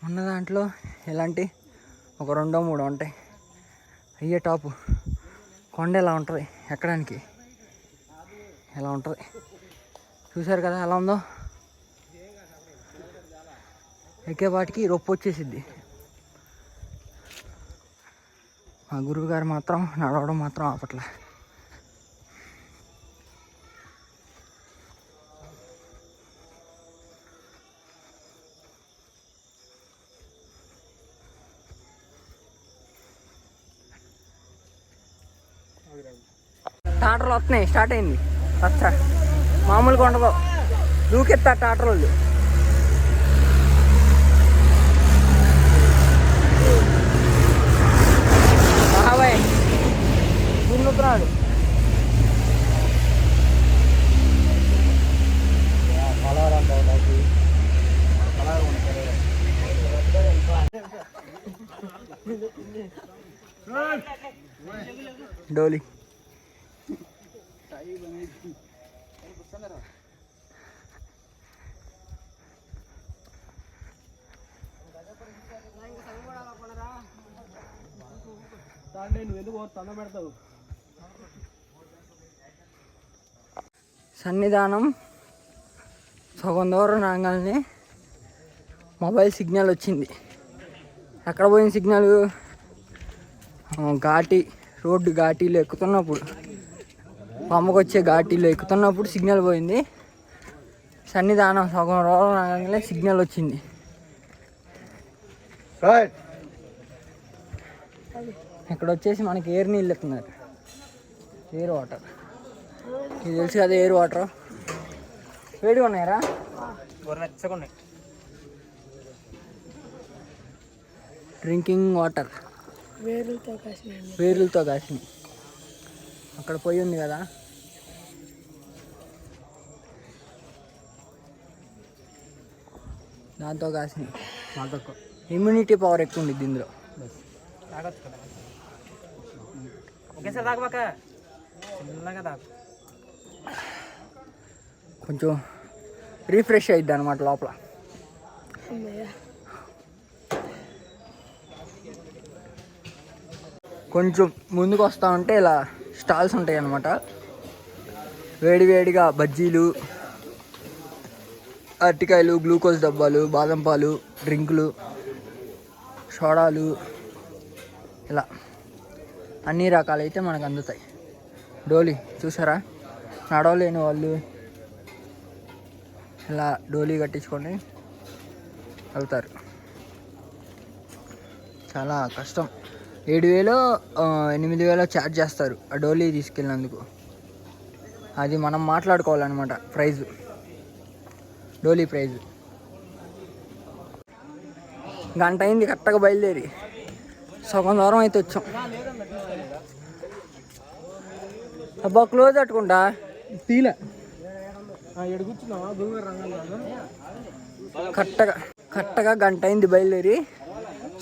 ఉన్న దాంట్లో ఎలాంటి ఒక 2-3 ఉంటాయి. అయ్యే టాపు. కొండ ఎలా ఉంటుంది ఎక్కడానికి, ఎలా ఉంటుంది చూసారు కదా ఎలా ఉందో. ఎక్కేపాటికి రొప్పు వచ్చేసిద్ది. మా గురువు గారు మాత్రం నడవడం మాత్రం ఆపట్లే. టాటర్లు వస్తున్నాయి, స్టార్ట్ అయింది. వచ్చా మామూలుగా ఉండదు, దూకెత్తా టాటర్ వాళ్ళు. బాబాయ్ దున్నుతున్నాడు. డోలీ సన్నిధానం సగం దూరం రాగానే మొబైల్ సిగ్నల్ వచ్చింది. ఎక్కడ పోయిన సిగ్నల్? రోడ్డు ఘాటీలో ఎక్కుతున్నప్పుడు, పంపకు వచ్చే ఘాటీలో ఎక్కుతున్నప్పుడు సిగ్నల్ పోయింది. సన్నిధానం సగం దూరం రాగానే సిగ్నల్ వచ్చింది. ఇక్కడ వచ్చేసి మనకి ఎయిర్ నీళ్ళు ఎత్తున్నారు, ఎయిర్ వాటర్. ఇది తెలుసు కదా ఎయిర్ వాటర్. వేడిగా ఉన్నాయరా? డ్రింకింగ్ వాటర్ వేరులతో కాసిన. అక్కడ పొయ్యి ఉంది కదా, దాంతో కాసిన. ఇమ్యూనిటీ పవర్ ఎక్కువ ఉండిద్ది ఇందులో. కొంచెం రిఫ్రెష్ అయిద్ది అనమాట లోపల. కొంచెం ముందుకు వస్తూ ఉంటే ఇలా స్టాల్స్ ఉంటాయి అన్నమాట. వేడివేడిగా బజ్జీలు, అరటికాయలు, గ్లూకోజ్ డబ్బాలు, బాదం పాలు, డ్రింకులు, సోడాలు, ఇలా అన్ని రకాలైతే మనకు అందుతాయి. డోలీ చూసారా? నడవలేని వాళ్ళు ఇలా డోలీ కట్టించుకొని వెళ్తారు. చాలా కష్టం. 7,000 8,000 ఛార్జ్ చేస్తారు ఆ డోలీ తీసుకెళ్ళినందుకు. అది మనం మాట్లాడుకోవాలన్నమాట ప్రైజు, డోలీ ప్రైజు. గంట అయింది కరెక్ట్గా బయలుదేరి. సగం దూరం అయితే వచ్చాం. అబ్బా క్లోజ్ అట్టుకుంటా తీలే. కరెక్ట్గా గంట అయింది బయలుదేరి.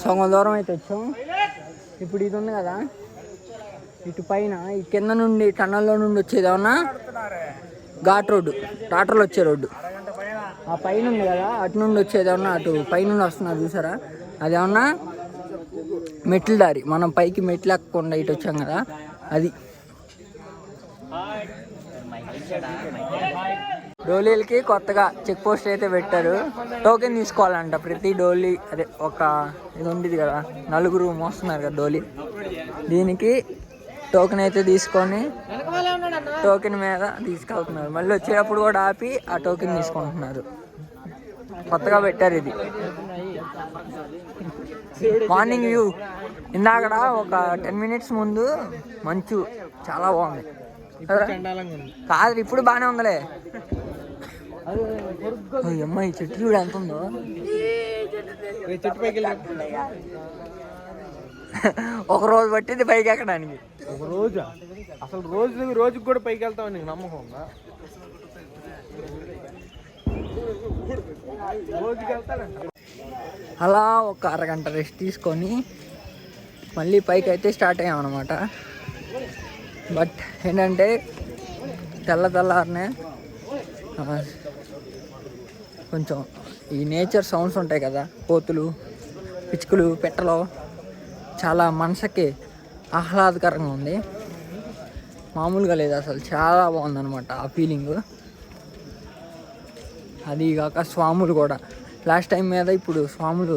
సగం దూరం అయితే వచ్చాం. ఇప్పుడు ఇది ఉంది కదా, ఇటు పైన ఈ కింద నుండి టన్నల్లో నుండి వచ్చేది ఏమన్నా ఘాట్ రోడ్డు, టాటర్లు వచ్చే రోడ్డు. ఆ పైన ఉంది కదా, అటు నుండి వచ్చేది ఏమన్నా, అటు పైనుండి వస్తున్నారు చూసారా, అదేమన్నా మెట్ల దారి. మనం పైకి మెట్లు ఎక్కకుండా ఇటు వచ్చాం కదా, అది. డోలీలకి కొత్తగా చెక్ పోస్ట్ అయితే పెట్టారు. టోకెన్ తీసుకోవాలంట ప్రతి డోలీ. అదే ఒక ఇది ఉండేది కదా, 4 మోస్తున్నారు కదా డోలీ. దీనికి టోకెన్ అయితే తీసుకొని టోకెన్ మీద తీసుకెళ్తున్నారు. మళ్ళీ వచ్చేటప్పుడు కూడా ఆపి ఆ టోకెన్ తీసుకుంటున్నారు. కొత్తగా పెట్టారు ఇది. Morning view. ఇందాకడ ఒక 10 మినిట్స్ ముందు మంచు చాలా బాగుంది కాదు, ఇప్పుడు బాగానే ఉందిలే. అమ్మాయి చెట్టు చూడ ఎంత ఉందో. ఒక రోజు పట్టింది పైకి ఎక్కడానికి. ఒక రోజా? అసలు రోజుకి కూడా పైకి వెళ్తామని నీకు నమ్మకం ఉందా? అలా ఒక అరగంట రెస్ట్ తీసుకొని మళ్ళీ పైకి అయితే స్టార్ట్ అయ్యామన్నమాట. బట్ ఏంటంటే తెల్లారనే కొంచెం ఈ నేచర్ సౌండ్స్ ఉంటాయి కదా, కోతులు పిచ్చుకలు పెట్టలో చాలా మనసుకి ఆహ్లాదకరంగా ఉంది. మామూలుగా లేదు అసలు, చాలా బాగుందన్నమాట ఆ ఫీలింగ్. అది కాక స్వాములు కూడా లాస్ట్ టైం మీద ఇప్పుడు స్వాములు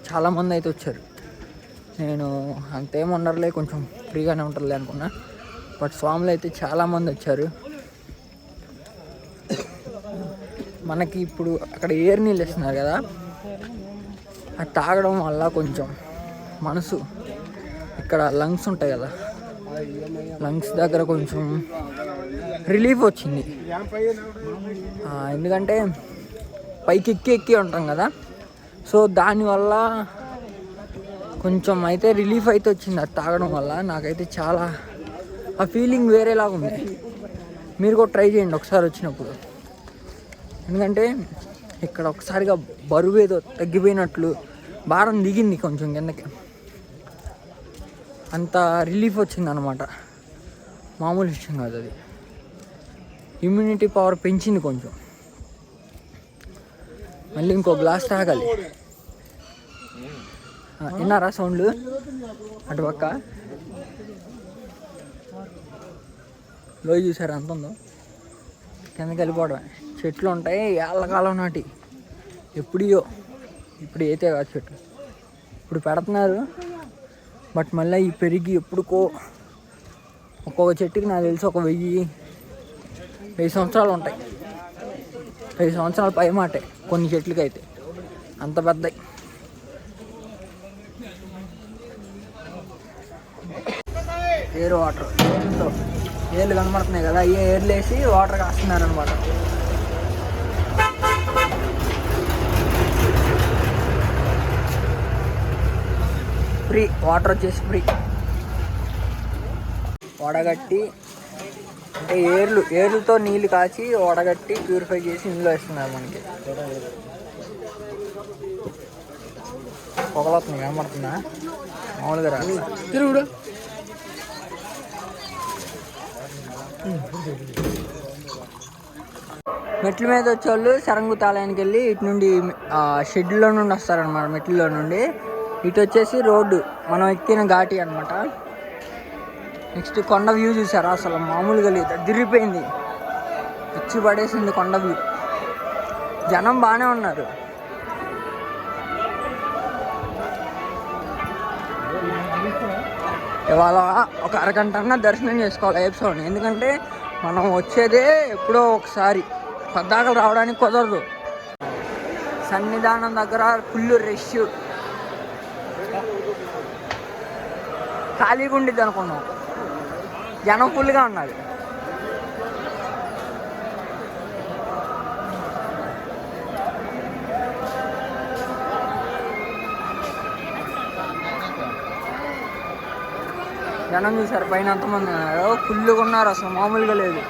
చాలామంది అయితే వచ్చారు. నేను అంతేం ఉండరులే, కొంచెం ఫ్రీగానే ఉంటుందిలే అనుకున్నా, బట్ స్వాములు అయితే చాలామంది వచ్చారు. మనకి ఇప్పుడు అక్కడ ఏరు నీళ్ళు ఇస్తున్నారు కదా, అది తాగడం వల్ల కొంచెం మనసు, ఇక్కడ లంగ్స్ ఉంటాయి కదా, లంగ్స్ దగ్గర కొంచెం రిలీఫ్ వచ్చింది. ఎందుకంటే పైకి ఎక్కి ఉంటాం కదా, సో దానివల్ల కొంచెం అయితే రిలీఫ్ అయితే వచ్చింది అది తాగడం వల్ల. నాకైతే చాలా ఆ ఫీలింగ్ వేరేలాగా ఉంది. మీరు కూడా ట్రై చేయండి ఒకసారి వచ్చినప్పుడు. ఎందుకంటే ఇక్కడ ఒకసారిగా బరువు ఏదో తగ్గిపోయినట్లు, భారం దిగింది కొంచెం కిందకి, అంత రిలీఫ్ వచ్చింది అనమాట. మామూలు విషయం కాదు అది. ఇమ్యూనిటీ పవర్ పెంచింది కొంచెం. మళ్ళీ ఇంకో గ్లాస్ తాగాలి. విన్నారా సౌండ్లు అటు పక్క? లోయ చూసారు ఎంత ఉందో, కిందకి వెళ్ళిపోవడమే. చెట్లు ఉంటాయి ఏళ్ళకాలం నాటి, ఎప్పుడో, ఇప్పుడు అయితే కాదు చెట్లు, ఇప్పుడు పెడుతున్నారు, బట్ మళ్ళీ ఈ పెరిగి ఎప్పుడుకో ఒక్కొక్క చెట్టుకి నాకు తెలిసి ఒక 1000 సంవత్సరాలు ఉంటాయి. 1000 సంవత్సరాల పై మాటే కొన్ని చెట్లకి అయితే, అంత పెద్దవి. ఏర్ వాటర్, ఏర్లు కనబడుతున్నాయి కదా, ఈ ఏర్లు వేసి వాటర్ కాస్తున్నారనమాట. ఫ్రీ వాటర్ వచ్చేసి ఫ్రీ. వడగట్టి అంటే ఏర్లతో నీళ్ళు కాచి వడగట్టి ప్యూరిఫై చేసి ఇందులో వేస్తున్నారు మనకి. పొగలవుతుంది కనబడుతుందా? మామూలుగా రా తిరుగుడు. మెట్ల మీద వచ్చేవాళ్ళు శరంగుతాలయానికి వెళ్ళి ఇటు నుండి షెడ్లో నుండి వస్తారనమాట. మెట్లలో నుండి ఇటు వచ్చేసి రోడ్డు మనం ఎక్కిన ఘాటి అనమాట. నెక్స్ట్ కొండ వ్యూ చూసారా? అసలు మామూలుగా లేదు, అదిరిపోయింది, వచ్చి పడేసింది కొండ వ్యూ. జనం బాగానే ఉన్నారు. ఇవాళ ఒక అరగంట దర్శనం చేసుకోవాలి ఎపిసోడ్. ఎందుకంటే మనం వచ్చేదే ఎప్పుడో ఒకసారి, పద్దాకలు రావడానికి కుదరదు. సన్నిధానం దగ్గర ఫుల్ రష్, ఖాళీగా ఉండిద్ది అనుకున్నాం, జనం ఫుల్గా ఉన్నారు. జనం చూసారు పైన ఎంతమంది ఉన్నారు, ఫుల్గా ఉన్నారు, అసలు మామూలుగా లేదు.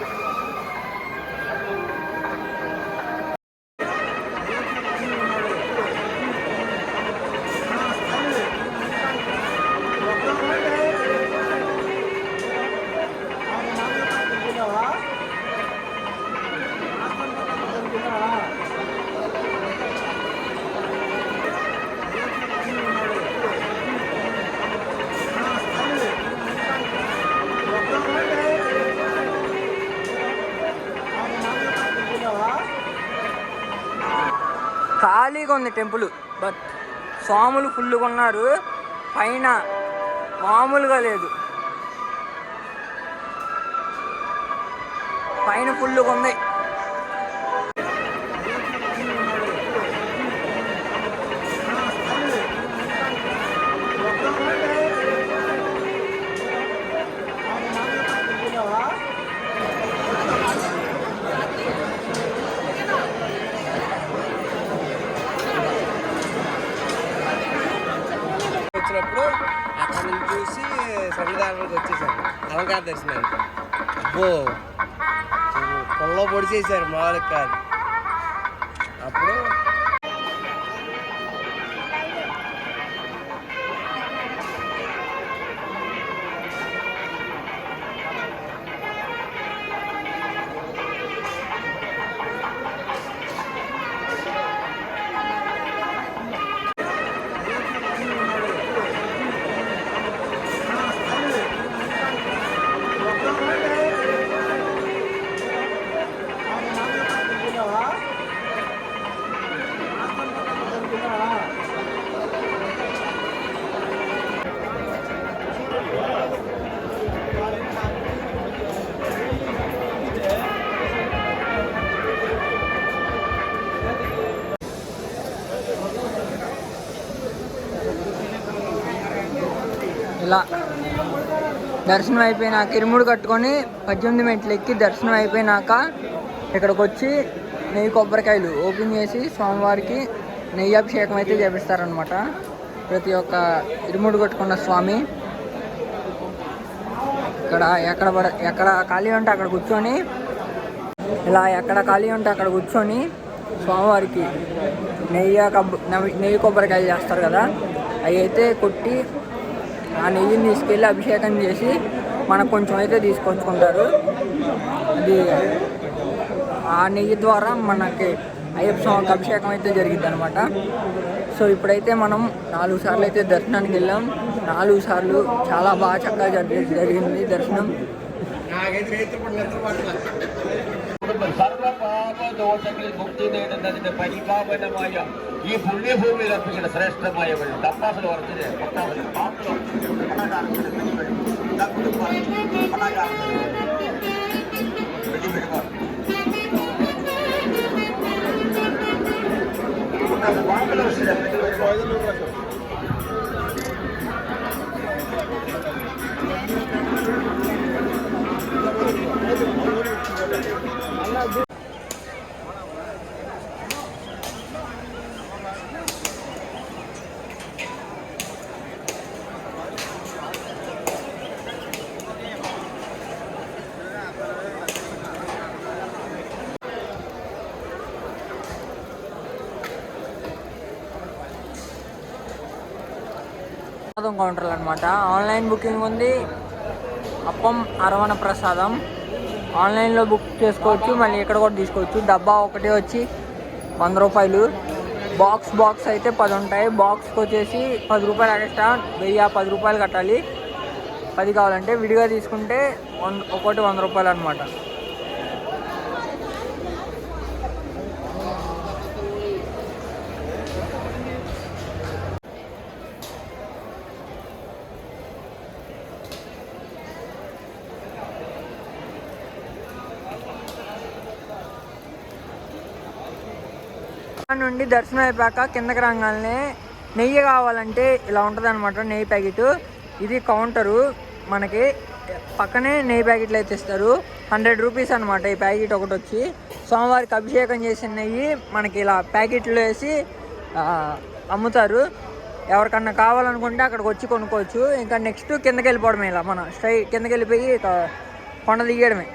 ఖాళీగా ఉంది టెంపుల్, బట్ స్వాములు ఫుల్గా ఉన్నారు. పైన మామూలుగా లేదు, పైన ఫుల్గా ఉంది. వచ్చినప్పుడు అక్కడ నుంచి చూసి సన్నిధానానికి వచ్చేసాను అలంకార దర్శనానికి. అబ్బో పొల్లో పొడి చేశారు, మామూలుగా కాదు. అప్పుడు ఇలా దర్శనం అయిపోయినాక ఇరుముడు కట్టుకొని 18 మెట్లు ఎక్కి దర్శనం అయిపోయినాక ఇక్కడికి వచ్చి నెయ్యి కొబ్బరికాయలు ఓపెన్ చేసి స్వామివారికి నెయ్యి అభిషేకం అయితే చేపిస్తారనమాట. ప్రతి ఒక్క ఇరుముడు కట్టుకున్న స్వామి ఇక్కడ ఎక్కడ ఖాళీ ఉంటే అక్కడ కూర్చొని ఇలా ఎక్కడ ఖాళీ ఉంటే అక్కడ కూర్చొని స్వామివారికి నెయ్యి కొబ్బరికాయలు చేస్తారు కదా, అవి అయితే కొట్టి ఆ నెయ్యిని తీసుకెళ్ళి అభిషేకం చేసి మనకు కొంచెం అయితే తీసుకొచ్చుకుంటారు. అది ఆ నెయ్యి ద్వారా మనకి అయ్యప్ప స్వామికి అభిషేకం అయితే జరిగింది అనమాట. సో ఇప్పుడైతే మనం 4 సార్లు అయితే దర్శనానికి వెళ్ళాం. 4 సార్లు చాలా బాగా చక్కగా జరిగింది దర్శనం. സർവപാപദോഷങ്ങളിൽ മുക്തി നേടുന്നതിന്റെ പരിപാവനമായ ഈ പുണ്യഭൂമിയിൽ അർപ്പിക്കുന്ന ശ്രേഷ്ഠമായ വഴി തപ്പാസിൽ പറഞ്ഞത് కౌంటర్లు అనమాట. ఆన్లైన్ బుకింగ్ ఉంది. అప్పం అరవణ ప్రసాదం ఆన్లైన్లో బుక్ చేసుకోవచ్చు, మళ్ళీ ఇక్కడ కూడా తీసుకోవచ్చు. డబ్బా ఒకటి వచ్చి 100 రూపాయలు. బాక్స్ అయితే 10 ఉంటాయి. బాక్స్కి వచ్చేసి 10 రూపాయలు ఎక్స్ట్రా, 1010 రూపాయలు కట్టాలి. 10 కావాలంటే. విడిగా తీసుకుంటే ఒకటి 100 రూపాయలు అనమాట. నుండి దర్శనం అయిపోయాక కిందకి రాగానే నెయ్యి కావాలంటే ఇలా ఉంటుంది అనమాట. నెయ్యి ప్యాకెట్ ఇది కౌంటరు. మనకి పక్కనే నెయ్యి ప్యాకెట్లు అయితే ఇస్తారు. 100 రూపీస్ అనమాట ఈ ప్యాకెట్ ఒకటి వచ్చి. స్వామివారికి అభిషేకం చేసిన నెయ్యి మనకి ఇలా ప్యాకెట్లో వేసి అమ్ముతారు. ఎవరికన్నా కావాలనుకుంటే అక్కడికి వచ్చి కొనుక్కోవచ్చు. ఇంకా నెక్స్ట్ కిందకి వెళ్ళిపోవడమే. ఇలా మనం కిందకి వెళ్ళిపోయి కొండ దిగడమే.